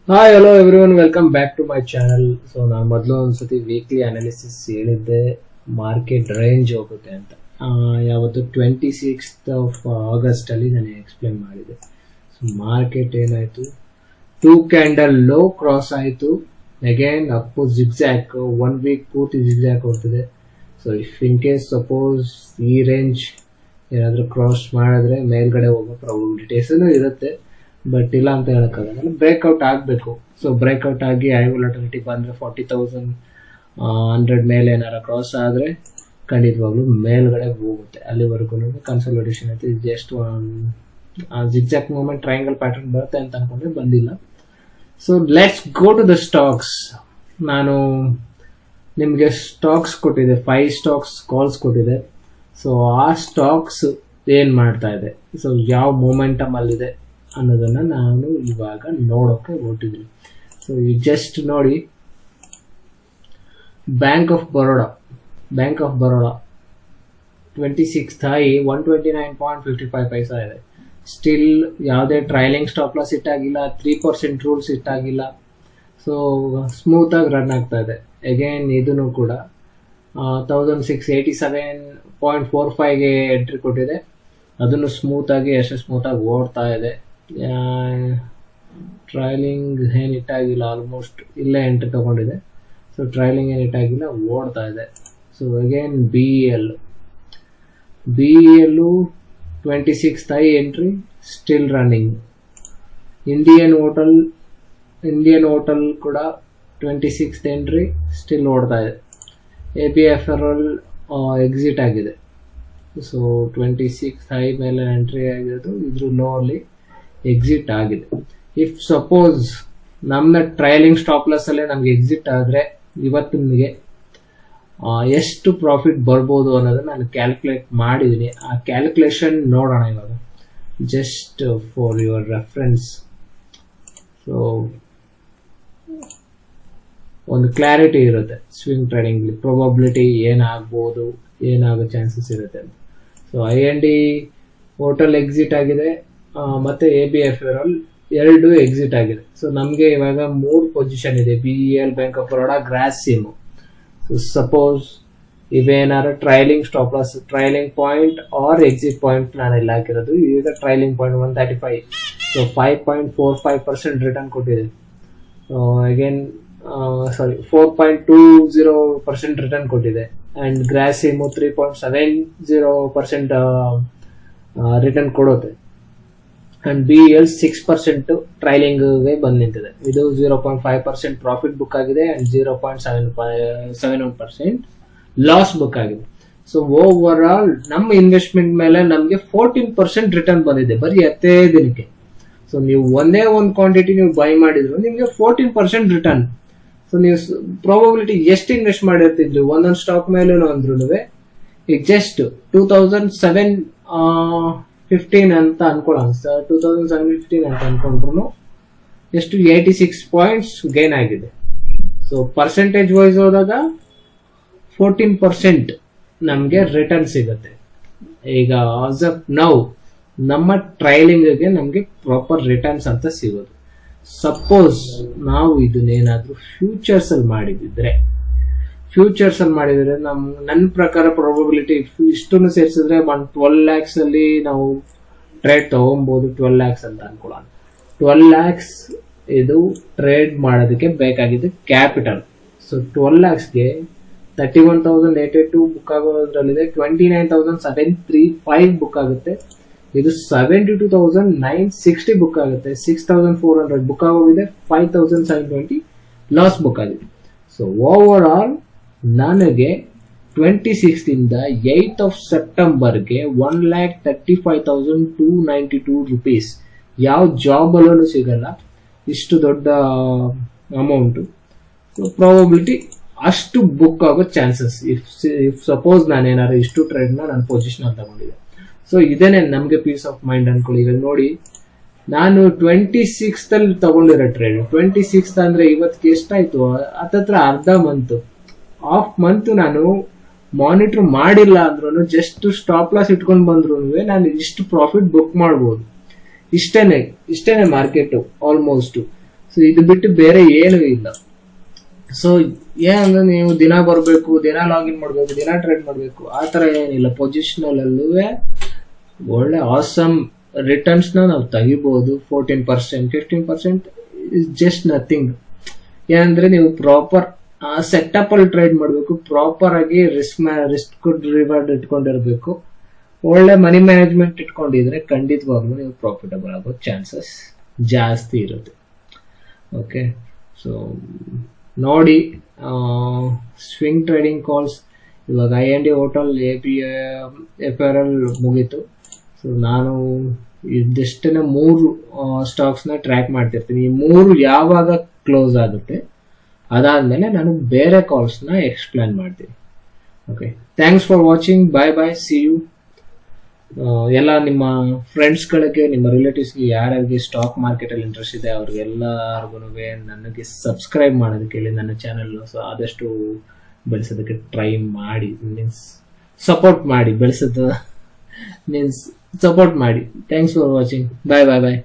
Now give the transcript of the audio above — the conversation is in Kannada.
Hi hello everyone, welcome back to my channel. So ನಾನು ಮೊದಲು ಒಂದ್ಸತಿ ವೀಕ್ಲಿ ಅನಾಲಿಸಿಸ್ ಹೇಳಿದ್ದೆ, ಮಾರ್ಕೆಟ್ ರೇಂಜ್ ಹೋಗುತ್ತೆ ಅಂತ. ಯಾವತ್ತು 26th ಅಲ್ಲಿ ನಾನು ಎಕ್ಸ್ಪ್ಲೇನ್ ಮಾಡಿದೆ. ಸೊ ಮಾರ್ಕೆಟ್ ಏನಾಯ್ತು, 2 ಕ್ಯಾಂಡಲ್ ಲೋ ಕ್ರಾಸ್ ಆಯಿತು, ಅಗೇನ್ ಅಪ್ ಜಿಗ್ಜ್ಯಾಕ್, 1 ವೀಕ್ ಪೂರ್ತಿ ಜಿಗ್ಜ್ಯಾಕ್ ಹೋಗ್ತದೆ. So if in case suppose ಈ ರೇಂಜ್ ಏನಾದರೂ ಕ್ರಾಸ್ ಮಾಡಿದ್ರೆ ಮೇಲ್ಗಡೆ ಹೋಗೋ ಪ್ರಾಬಬಿಲಿಟೀಸೂ ಇರುತ್ತೆ, ಬಟ್ ಇಲ್ಲ ಅಂತ ಹೇಳಕ್ಕಾಗಲ್ಲ. ಬ್ರೇಕ್ಔಟ್ ಆಗಬೇಕು. ಸೊ ಬ್ರೇಕ್ಔಟ್ ಆಗಿ ಐ ವೊಲಟಿಲಿಟಿ ಬಂದರೆ 40,100 ಮೇಲೆ ಏನಾರ ಕ್ರಾಸ್ ಆದರೆ ಖಂಡಿತವಾಗ್ಲೂ ಮೇಲ್ಗಡೆ ಹೋಗುತ್ತೆ. ಅಲ್ಲಿವರೆಗೂ ಕನ್ಸಲ್ಟೇಷನ್ ಐತೆ. Just zigzag movement, triangle pattern ಬರುತ್ತೆ ಅಂತ ಅನ್ಕೊಂಡ್ರೆ ಬಂದಿಲ್ಲ. So let's go to the stocks. ನಾನು ನಿಮಗೆ ಸ್ಟಾಕ್ಸ್ ಕೊಟ್ಟಿದ್ದೆ, 5 ಸ್ಟಾಕ್ಸ್ ಕಾಲ್ಸ್ ಕೊಟ್ಟಿದೆ. ಸೊ ಆ ಸ್ಟಾಕ್ಸ್ ಏನು ಮಾಡ್ತಾ ಇದೆ, ಸೊ ಯಾವ ಮೂಮೆಂಟಮ್ ಅಲ್ಲಿದೆ ಅನ್ನೋದನ್ನ ನಾನು ಇವಾಗ ನೋಡೋಕೆ ಹೊರಟಿದ್ದೀನಿ. ಸೊ ಈ ಜಸ್ಟ್ ನೋಡಿ, bank of Baroda 26th high 129.55 paisa ಇದೆ. ಸ್ಟಿಲ್ ಯಾವುದೇ ಟ್ರೈಲಿಂಗ್ ಸ್ಟಾಪ್ ಲಾಸ್ ಇಟ್ಟಾಗಿಲ್ಲ, 3% ರೂಲ್ಸ್ ಇಟ್ಟಾಗಿಲ್ಲ. ಸೊ ಸ್ಮೂತಾಗಿ ರನ್ ಆಗ್ತಾ ಇದೆ. ಅಗೇನ್ ಇದನ್ನು ಕೂಡ 1687.45ಗೆ ಎಂಟ್ರಿ ಕೊಟ್ಟಿದೆ. ಅದನ್ನು ಸ್ಮೂತಾಗಿ ಓಡ್ತಾ ಇದೆ. ಟ್ರೈಲಿಂಗ್ ಏನು ಇಟ್ಟಾಗಿಲ್ಲ, ಆಲ್ಮೋಸ್ಟ್ ಇಲ್ಲೇ ಎಂಟ್ರಿ ತಗೊಂಡಿದೆ. ಸೊ ಟ್ರೈಲಿಂಗ್ ಏನು ಇಟ್ಟಾಗಿಲ್ಲ, ಓಡ್ತಾ ಇದೆ. ಸೊ ಅಗೇನ್ ಬಿ ಎಲ್ಲು 26th high entry, still running. Indian hotel ಕೂಡ 26th ಎಂಟ್ರಿ, ಸ್ಟಿಲ್ ಓಡ್ತಾ ಇದೆ. ABFRL ಎಕ್ಸಿಟ್ ಆಗಿದೆ. ಸೊ 26th ಹೈ ಮೇಲೆ ಎಂಟ್ರಿ ಆಗಿರೋದು, ಇದ್ರ ಲೋ ಅಲ್ಲಿ ಎಕ್ಸಿಟ್ ಆಗಿದೆ. ಇಫ್ ಸಪೋಸ್ ನಮ್ಮ ಟ್ರೈಲಿಂಗ್ ಸ್ಟಾಪ್ ಲಾಸ್ ಅಲ್ಲೇ ನಮ್ಗೆ ಎಕ್ಸಿಟ್ ಆದರೆ ಇವತ್ತು ನಿಮಗೆ ಎಷ್ಟು ಪ್ರಾಫಿಟ್ ಬರ್ಬೋದು ಅನ್ನೋದನ್ನ ನಾನು ಕ್ಯಾಲ್ಕುಲೇಟ್ ಮಾಡಿದ್ದೀನಿ. ಆ ಕ್ಯಾಲ್ಕುಲೇಷನ್ ನೋಡೋಣ ಇವಾಗ, just for your reference. So ಒಂದು ಕ್ಲಾರಿಟಿ ಇರುತ್ತೆ ಸ್ವಿಂಗ್ ಟ್ರೇಡಿಂಗ್ ಪ್ರೊಬಬಿಲಿಟಿ ಏನಾಗ್ಬೋದು, ಏನಾಗೋ ಚಾನ್ಸಸ್ ಇರುತ್ತೆ ಅಂತ. ಸೊ IND ಹೋಟೆಲ್ ಎಕ್ಸಿಟ್ ಆಗಿದೆ, ಮತ್ತೆ ABFRL 2 ಎಕ್ಸಿಟ್ ಆಗಿದೆ. ಸೊ ನಮಗೆ ಇವಾಗ 3 ಪೊಸಿಷನ್ ಇದೆ, BEL, bank of Baroda, Grasim. So suppose ಇವೇನಾರು trailing stop loss, trailing point or exit point ನಾನು ಇಲ್ಲಿ ಹಾಕಿರೋದು. ಈಗ ಟ್ರೈಲಿಂಗ್ ಪಾಯಿಂಟ್ 135. ಸೊ 5.45% ರಿಟರ್ನ್ ಕೊಟ್ಟಿದೆ. ಅಗೇನ್ 4.20% ರಿಟರ್ನ್ ಕೊಟ್ಟಿದೆ. ಅಂಡ್ ಗ್ರಾಸ್ ಸಿಮ್ 3.70% ರಿಟರ್ನ್ ಕೊಡುತ್ತೆ. ಅಂಡ್ BEL 6% ಟ್ರೈಲಿಂಗ್ಗೆ ಬಂದು ನಿಂತಿದೆ. ಇದು 0.5% ಪ್ರಾಫಿಟ್ ಬುಕ್ ಆಗಿದೆ ಅಂಡ್ 0.71% ಲಾಸ್ ಬುಕ್ ಆಗಿದೆ. ಸೊ ಓವರ್ ಆಲ್ ನಮ್ಮ ಇನ್ವೆಸ್ಟ್ಮೆಂಟ್ ಮೇಲೆ ನಮಗೆ 14% ರಿಟರ್ನ್ ಬಂದಿದೆ ಬರೀ 10 ದಿನಕ್ಕೆ. ಸೊ ನೀವು ಒಂದೇ ಒಂದು ಕ್ವಾಂಟಿಟಿ ನೀವು ಬೈ ಮಾಡಿದ್ರು ನಿಮಗೆ 14% ರಿಟರ್ನ್. ಸೊ ನೀವು ಪ್ರಾಬಬಿಲಿಟಿ ಎಷ್ಟು ಇನ್ವೆಸ್ಟ್ ಮಾಡಿರ್ತಿದ್ರಿ ಒಂದೊಂದು ಸ್ಟಾಕ್ ಮೇಲೂ ಅಂದ್ರೂ, ಈಗ ಜಸ್ಟ್ 2015 ಅಂತ ಅನ್ಕೊಳ್ಳೋಣ, 2015 ಅಂತ ಅನ್ಕೊಂಡ್ರು ಎಷ್ಟು 86 ಪಾಯಿಂಟ್ಸ್ ಗೇನ್ ಆಗಿದೆ. ಸೊ ಪರ್ಸೆಂಟೇಜ್ ವೈಸ್ ಹೋದಾಗ 14% ನಮಗೆ ರಿಟರ್ನ್ ಸಿಗುತ್ತೆ. ಈಗ ಆಸ್ ಆಫ್ ನೌ ನಮ್ಮ ಟ್ರೈಲಿಂಗ್ಗೆ ನಮಗೆ ಪ್ರಾಪರ್ ರಿಟರ್ನ್ಸ್ ಅಂತ ಸಿಗೋದು. ಸಪೋಸ್ ನಾವು ಇದನ್ನೇನಾದ್ರೂ ಫ್ಯೂಚರ್ಸ್ ಅಲ್ಲಿ ಮಾಡಿದ್ರೆ ನನ್ನ ಪ್ರಕಾರ ಪ್ರಾಬಬಿಲಿಟಿ ಇಷ್ಟನ್ನು ಸೇರಿಸಿದ್ರೆ 12 lakhs ಅಲ್ಲಿ ನಾವು ಟ್ರೇಡ್ ತಗೊಬಹುದು. 12 lakhs ಅಂತ ಅನ್ಕೊಳ್ಳೋಣ. 12 lakhs ಇದು ಟ್ರೇಡ್ ಮಾಡೋದಕ್ಕೆ ಬೇಕಾಗಿದ್ದು ಕ್ಯಾಪಿಟಲ್. ಸೊ 12 lakhsಗೆ 31,882 ಬುಕ್ ಆಗೋದ್ರಲ್ಲಿದೆ, 29,735 ಬುಕ್ ಆಗುತ್ತೆ. ಇದು 72,960 ಬುಕ್ ಆಗುತ್ತೆ, 6,400 ಬುಕ್ ಆಗೋಗಿದೆ, 5,720 ಲಾಸ್ ಬುಕ್ ಆಗಿದೆ. ಸೊ ಓವರ್ ಆಲ್ ನನಗೆ 26th ಇಂದ 8th of Septemberಗೆ 1,35,292 rupees. ಯಾವ ಜಾಬ್ ಅಲ್ಲೂ ಸಿಗಲ್ಲ ಇಷ್ಟು ದೊಡ್ಡ ಅಮೌಂಟ್. ಸೊ ಪ್ರಾಬಬಿಲಿಟಿ ಅಷ್ಟು ಬುಕ್ ಆಗೋ ಚಾನ್ಸಸ್ ಇಫ್ ಸಪೋಸ್ ನಾನೇನಾದ್ರು ಇಷ್ಟು ಟ್ರೇಡ್ನ ನನ್ನ ಪೊಸಿಷನ್ ಅಲ್ಲಿ ತಗೊಂಡಿದ್ದೆ. ಸೊ ಇದೇನೆ ನಮಗೆ ಪೀಸ್ ಆಫ್ ಮೈಂಡ್ ಅನ್ಕೊಳ್ಳಿ. ಈಗ ನೋಡಿ, ನಾನು 26th ಅಲ್ಲಿ ತಗೊಂಡಿರೋ ಟ್ರೇಡ್, 26th ಅಂದ್ರೆ ಇವತ್ತಿಗೆ ಎಷ್ಟಾಯ್ತು, ಹತ್ತತ್ರ ಅರ್ಧ ಮಂತ್ ನಾನು ಮಾನಿಟರ್ ಮಾಡಿಲ್ಲ ಅಂದ್ರೂ, ಜಸ್ಟ್ ಸ್ಟಾಪ್ ಲಾಸ್ ಇಟ್ಕೊಂಡು ಬಂದ್ರು ನಾನು ಇಷ್ಟು ಪ್ರಾಫಿಟ್ ಬುಕ್ ಮಾಡ್ಬೋದು. ಇಷ್ಟೇನೆ ಮಾರ್ಕೆಟ್ ಆಲ್ಮೋಸ್ಟ್. ಸೊ ಇದು ಬಿಟ್ಟು ಬೇರೆ ಏನೂ ಇಲ್ಲ. ಸೊ ಏನಂದ್ರೆ ನೀವು ದಿನ ಬರಬೇಕು, ದಿನ ಲಾಗಿನ್ ಮಾಡಬೇಕು, ದಿನ ಟ್ರೇಡ್ ಮಾಡಬೇಕು ಆ ಥರ ಏನಿಲ್ಲ. ಪೊಸಿಷನಲ್ಲೂ ಒಳ್ಳೆ ಆಸಮ್ ರಿಟರ್ನ್ಸ್ನ ನಾವು ತೆಗಿಬೋದು. 14%, 15% ಇಸ್ ಜಸ್ಟ್ ನಥಿಂಗ್. ಏನಂದ್ರೆ ನೀವು ಪ್ರಾಪರ್ ಸೆಟಪ್ ಅಲ್ಲಿ ಟ್ರೇಡ್ ಮಾಡಬೇಕು, ಪ್ರಾಪರ್ ಆಗಿ ರಿಸ್ಕ್ ರಿವಾರ್ಡ್ ಇಟ್ಕೊಂಡಿರ್ಬೇಕು, ಒಳ್ಳೆ ಮನಿ ಮ್ಯಾನೇಜ್ಮೆಂಟ್ ಇಟ್ಕೊಂಡಿದ್ರೆ ಖಂಡಿತವಾಗ್ಲೂ ನೀವು ಪ್ರಾಫಿಟಬಲ್ ಆಗೋ ಚಾನ್ಸಸ್ ಜಾಸ್ತಿ ಇರುತ್ತೆ. ಓಕೆ, ಸೊ ನೋಡಿ, ಸ್ವಿಂಗ್ ಟ್ರೇಡಿಂಗ್ ಕಾಲ್ಸ್ ಇವಾಗ IND ಹೋಟೆಲ್ APRL ಮುಗೀತು. ಸೊ ನಾನು ಇದಿಷ್ಟನ್ನ 3 ಸ್ಟಾಕ್ಸ್ನ ಟ್ರ್ಯಾಕ್ ಮಾಡ್ತಿರ್ತೀನಿ. ಈ 3 ಯಾವಾಗ ಕ್ಲೋಸ್ ಆಗುತ್ತೆ ಅದಾದ್ಮೇಲೆ ನಾನು ಬೇರೆ ಕಾಲ್ಸ್ನ ಎಕ್ಸ್ಪ್ಲೇನ್ ಮಾಡ್ತೀನಿ. Okay, thanks for watching. Bye, see you. ಎಲ್ಲ ನಿಮ್ಮ ಫ್ರೆಂಡ್ಸ್ಗಳಿಗೆ, ನಿಮ್ಮ ರಿಲೇಟಿವ್ಸ್ಗೆ ಯಾರ್ಯಾರಿಗೆ ಸ್ಟಾಕ್ ಮಾರ್ಕೆಟಲ್ಲಿ ಇಂಟ್ರೆಸ್ಟ್ ಇದೆ ಅವ್ರಿಗೆಲ್ಲರಿಗೂ ನನಗೆ ಸಬ್ಸ್ಕ್ರೈಬ್ ಮಾಡೋದಕ್ಕೆ ಹೇಳಿ ನನ್ನ ಚಾನಲ್. ಸೊ ಆದಷ್ಟು ಬೆಳೆಸೋದಕ್ಕೆ ಟ್ರೈ ಮಾಡಿ, ಮೀನ್ಸ್ ಸಪೋರ್ಟ್ ಮಾಡಿ, ಬೆಳೆಸೋದು ಮೀನ್ಸ್ ಸಪೋರ್ಟ್ ಮಾಡಿ. Thanks for watching. ಬಾಯ್.